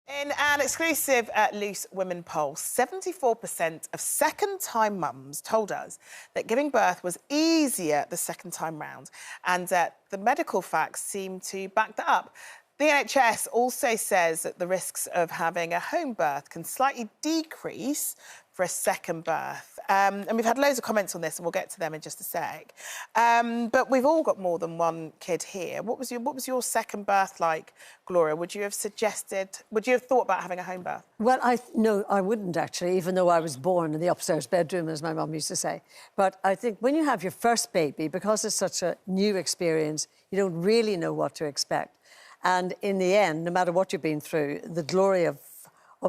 In an exclusive Loose Women poll, 74% of second-time mums told us that giving birth was easier the second time round, and the medical facts seem to back that up. The NHS also says that the risks of having a home birth can slightly decrease for a second birth. And we've had loads of comments on this, and we'll get to them in just a sec. But we've all got more than one kid here. What was your second birth like, Gloria? Would you have thought about having a home birth? Well, no, I wouldn't actually, even though I was born in the upstairs bedroom, as my mum used to say. But I think when you have your first baby, because it's such a new experience, you don't really know what to expect. And in the end, no matter what you've been through, the glory of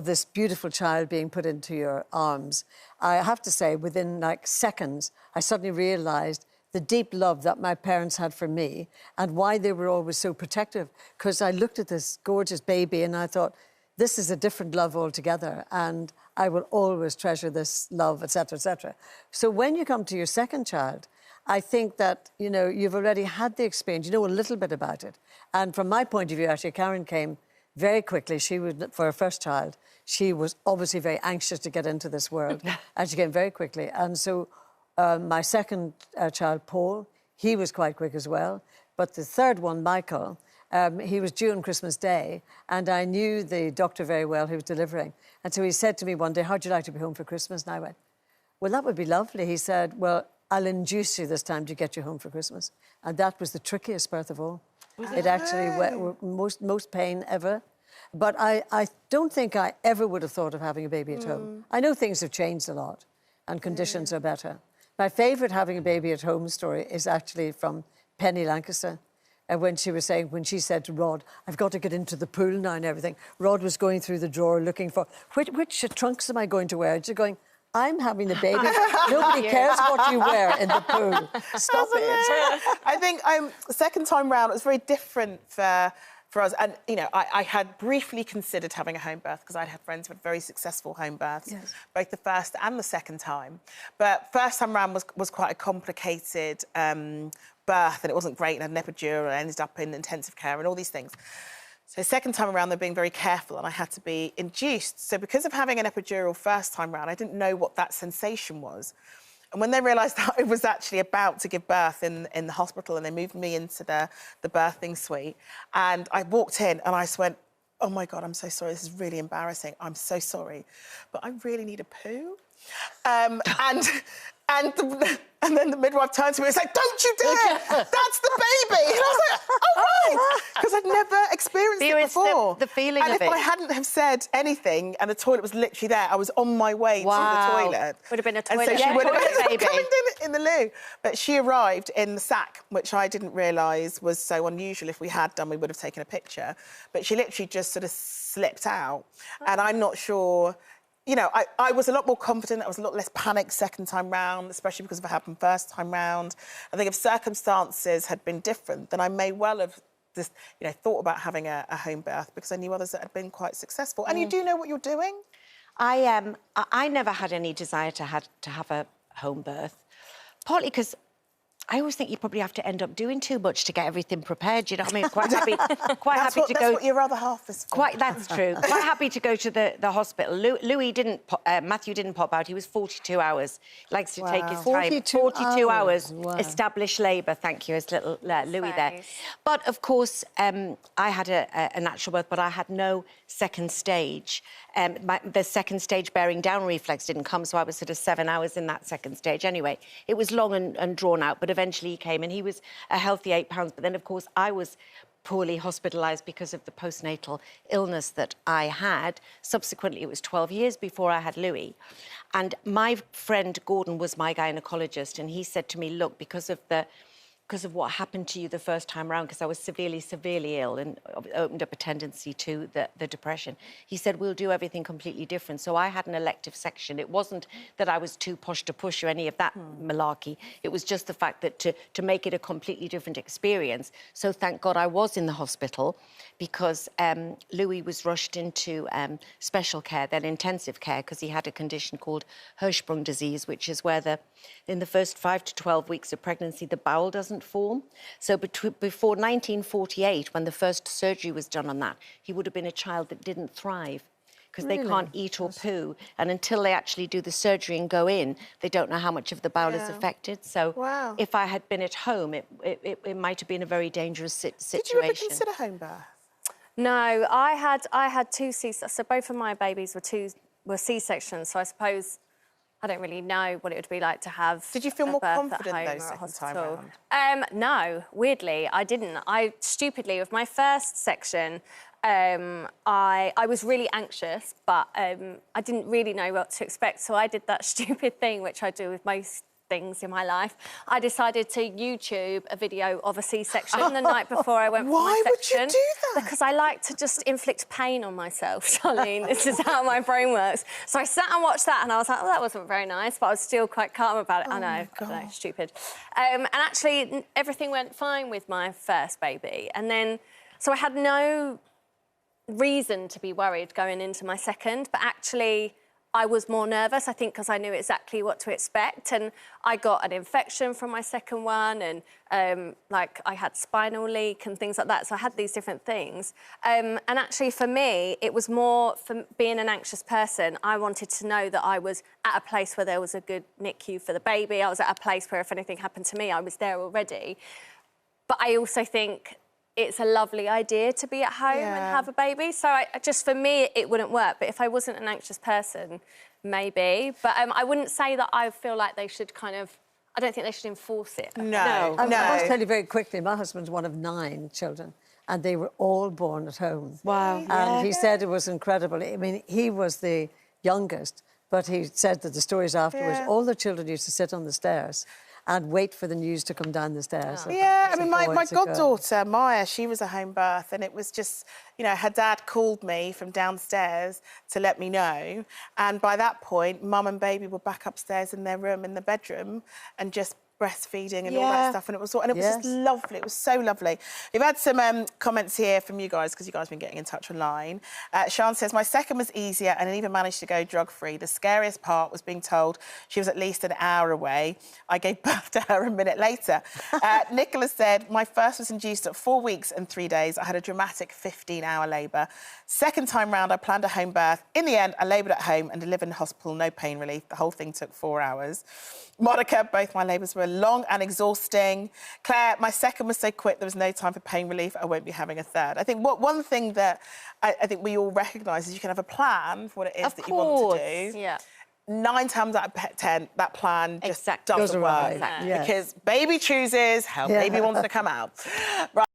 this beautiful child being put into your arms, I have to say, within like seconds, I suddenly realised the deep love that my parents had for me and why they were always so protective. Because I looked at this gorgeous baby and I thought, this is a different love altogether, and I will always treasure this love, etc., etc. So when you come to your second child, I think that, you know, you've already had the experience, you know a little bit about it. And from my point of view, actually, Karen came very quickly. For her first child, she was obviously very anxious to get into this world, and she came very quickly. And so my second child, Paul, he was quite quick as well. But the third one, Michael, he was due on Christmas Day, and I knew the doctor very well who was delivering. And so he said to me one day, "How'd you like to be home for Christmas?" And I went, "Well, that would be lovely." He said, "Well, I'll induce you this time to get you home for Christmas." And that was the trickiest birth of all. It actually most pain ever. But I don't think I ever would have thought of having a baby at home. I know things have changed a lot and conditions are better. My favourite having a baby at home story is actually from Penny Lancaster. When she said to Rod, "I've got to get into the pool now and everything." Rod was going through the drawer looking for, which trunks am I going to wear? And she's going, "I'm having the baby. Nobody cares what you wear in the pool. Stop it." I think second time round, it was very different for us. And, you know, I had briefly considered having a home birth because I'd had friends who had very successful home births, yes, both the first and the second time. But first time round was quite a complicated birth, and it wasn't great, and I had an epidural, and I ended up in intensive care and all these things. So second time around, they're being very careful, and I had to be induced. So because of having an epidural first time round, I didn't know what that sensation was. And when they realised that I was actually about to give birth in the hospital, and they moved me into the birthing suite, and I walked in and I just went, "Oh my God, I'm so sorry, this is really embarrassing. I'm so sorry, but I really need a poo." And then the midwife turned to me and said, "Don't you dare! That's the baby!" And I was like, "Oh, right!" Because I'd never experienced it before. The feeling and of it. if I hadn't have said anything and the toilet was literally there, I was on my way to the toilet. Would have been a toilet. And so she would have been baby. coming in the loo. But she arrived in the sack, which I didn't realise was so unusual. If we had done, we would have taken a picture. But she literally just sort of slipped out. And I'm not sure... You know, I was a lot more confident. I was a lot less panicked second time round, especially because of what happened first time round. I think if circumstances had been different, then I may well have just, you know, thought about having a home birth because I knew others that had been quite successful. And you do know what you're doing? I never had any desire to have a home birth, partly because I always think you probably have to end up doing too much to get everything prepared. You know what I mean? Quite happy to go. That's what your other half is for. That's true. Quite happy to go to the hospital. Matthew didn't pop out. He was 42 hours. Likes to take his time. 42 hours. Wow. Established labour. Thank you, his little Louis there. But of course, I had a natural birth, but I had no second stage. The second stage bearing down reflex didn't come, so I was sort of 7 hours in that second stage. Anyway, it was long and drawn out, but eventually he came, and he was a healthy 8 pounds. But then, of course, I was poorly hospitalised because of the postnatal illness that I had. Subsequently, it was 12 years before I had Louis. And my friend Gordon was my gynaecologist, and he said to me, "Look, because of what happened to you the first time around, because I was severely ill and opened up a tendency to the depression." He said, "We'll do everything completely different." So I had an elective section. It wasn't that I was too posh to push or any of that malarkey. It was just the fact that to make it a completely different experience. So thank God I was in the hospital, because Louis was rushed into special care, then intensive care, because he had a condition called Hirschsprung disease, which is where in the first 5 to 12 weeks of pregnancy, the bowel doesn't infant form. So before 1948, when the first surgery was done on that, he would have been a child that didn't thrive because they can't eat or poo. And until they actually do the surgery and go in, they don't know how much of the bowel is affected. So if I had been at home, it might have been a very dangerous situation. Did you ever consider home birth? No, I had two C-sections. So both of my babies were C-sections. So I suppose I don't really know what it would be like to have. Did you feel more confident though second time round? No, weirdly, I didn't. I stupidly, with my first section, I was really anxious, but I didn't really know what to expect. So I did that stupid thing, which I do with most things in my life. I decided to YouTube a video of a C-section the night before I went for my section. Why would you do that? Because I like to just inflict pain on myself, Charlene. This is how my brain works. So I sat and watched that and I was like, oh, that wasn't very nice, but I was still quite calm about it. I know, stupid. And actually, everything went fine with my first baby. And then, so I had no reason to be worried going into my second, but actually I was more nervous, I think, because I knew exactly what to expect. And I got an infection from my second one, and like I had spinal leak and things like that. So I had these different things. And actually, for me, it was more for being an anxious person. I wanted to know that I was at a place where there was a good NICU for the baby. I was at a place where if anything happened to me, I was there already. But I also think it's a lovely idea to be at home and have a baby. So just for me, it wouldn't work. But if I wasn't an anxious person, maybe. But I wouldn't say that I feel like they should kind of... I don't think they should enforce it. No. I must tell you very quickly, my husband's one of 9 children, and they were all born at home. Wow. And he said it was incredible. I mean, he was the youngest, but he said that the stories afterwards, all the children used to sit on the stairs and wait for the news to come down the stairs. Yeah, I mean, my goddaughter, Maya, she was a home birth, and it was just, you know, her dad called me from downstairs to let me know. And by that point, mum and baby were back upstairs in their room, in the bedroom, and just breastfeeding and all that stuff, and it was just lovely. It was so lovely. We've had some comments here from you guys, because you guys have been getting in touch online. Sian says, my second was easier and it even managed to go drug-free. The scariest part was being told she was at least an hour away. I gave birth to her a minute later. Nicholas said, my first was induced at 4 weeks and 3 days. I had a dramatic 15-hour labour. Second time round, I planned a home birth. In the end, I laboured at home and delivered in hospital, no pain relief. The whole thing took 4 hours. Monica, both my labours were long and exhausting. Claire, my second was so quick there was no time for pain relief. I won't be having a third. I think one thing that I think we all recognise is you can have a plan for what it is that you want to do. Yeah. 9 times out of 10, that plan just doesn't work. Exactly. Because baby chooses how baby wants to come out. Right.